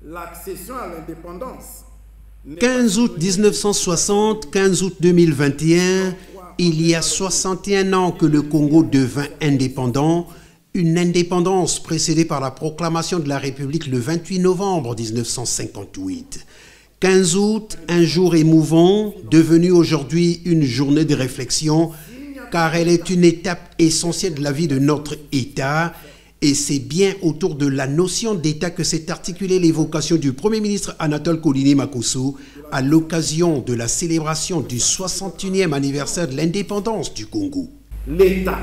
l'accession à l'indépendance. 15 août 1960, 15 août 2021, il y a 61 ans que le Congo devint indépendant, une indépendance précédée par la proclamation de la République le 28 novembre 1958. 15 août, un jour émouvant, devenu aujourd'hui une journée de réflexion, car elle est une étape essentielle de la vie de notre État, et c'est bien autour de la notion d'État que s'est articulée l'évocation du Premier ministre Anatole Kouliné-Makosso à l'occasion de la célébration du 61e anniversaire de l'indépendance du Congo. L'État,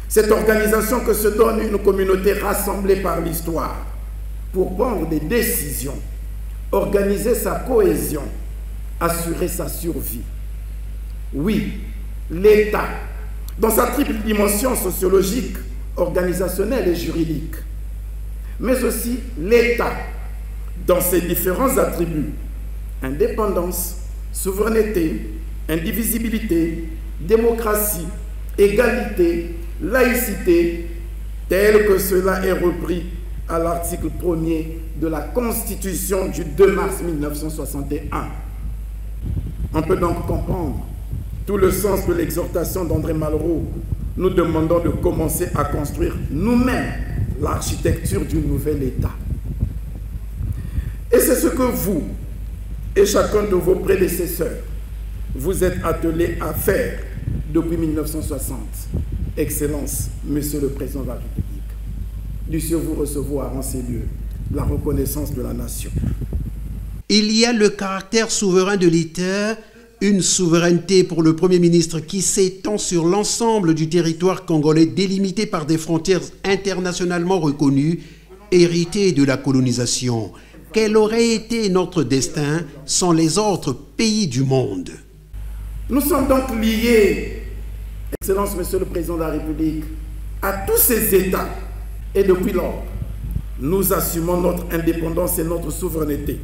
cette organisation que se donne une communauté rassemblée par l'histoire pour prendre des décisions, organiser sa cohésion, assurer sa survie. Oui, l'État, dans sa triple dimension sociologique, organisationnelle et juridique, mais aussi l'État dans ses différents attributs: indépendance, souveraineté, indivisibilité, démocratie, égalité, laïcité, tel que cela est repris à l'article 1er de la Constitution du 2 mars 1961. On peut donc comprendre tout le sens de l'exhortation d'André Malraux, nous demandons de commencer à construire nous-mêmes l'architecture du nouvel État. Et c'est ce que vous et chacun de vos prédécesseurs vous êtes attelés à faire depuis 1960. Excellence, Monsieur le Président de la République, dussiez-vous recevoir en ces lieux la reconnaissance de la nation. Il y a le caractère souverain de l'État, une souveraineté pour le Premier ministre qui s'étend sur l'ensemble du territoire congolais délimité par des frontières internationalement reconnues, héritées de la colonisation. Quel aurait été notre destin sans les autres pays du monde? Nous sommes donc liés, Excellence, Monsieur le Président de la République, à tous ces États. Et depuis lors, nous assumons notre indépendance et notre souveraineté,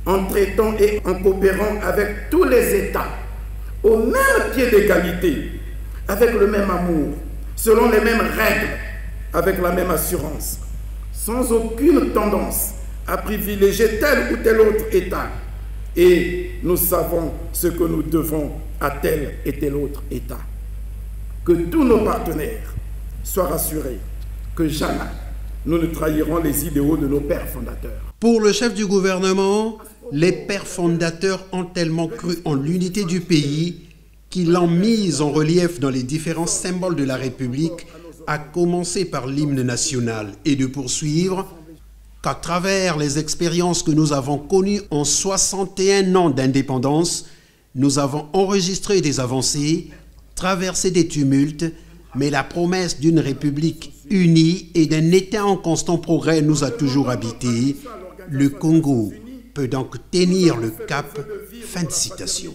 en traitant et en coopérant avec tous les États, au même pied d'égalité, avec le même amour, selon les mêmes règles, avec la même assurance, sans aucune tendance à privilégier tel ou tel autre État. Et nous savons ce que nous devons à tel et tel autre État. Que tous nos partenaires soient rassurés que jamais nous ne trahirons les idéaux de nos pères fondateurs. Pour le chef du gouvernement, les pères fondateurs ont tellement cru en l'unité du pays qu'ils l'ont mise en relief dans les différents symboles de la République, à commencer par l'hymne national, et de poursuivre qu'à travers les expériences que nous avons connues en 61 ans d'indépendance, nous avons enregistré des avancées, traversé des tumultes, mais la promesse d'une République unie et d'un État en constant progrès nous a toujours habités. Le Congo peut donc tenir le cap. Fin de citation.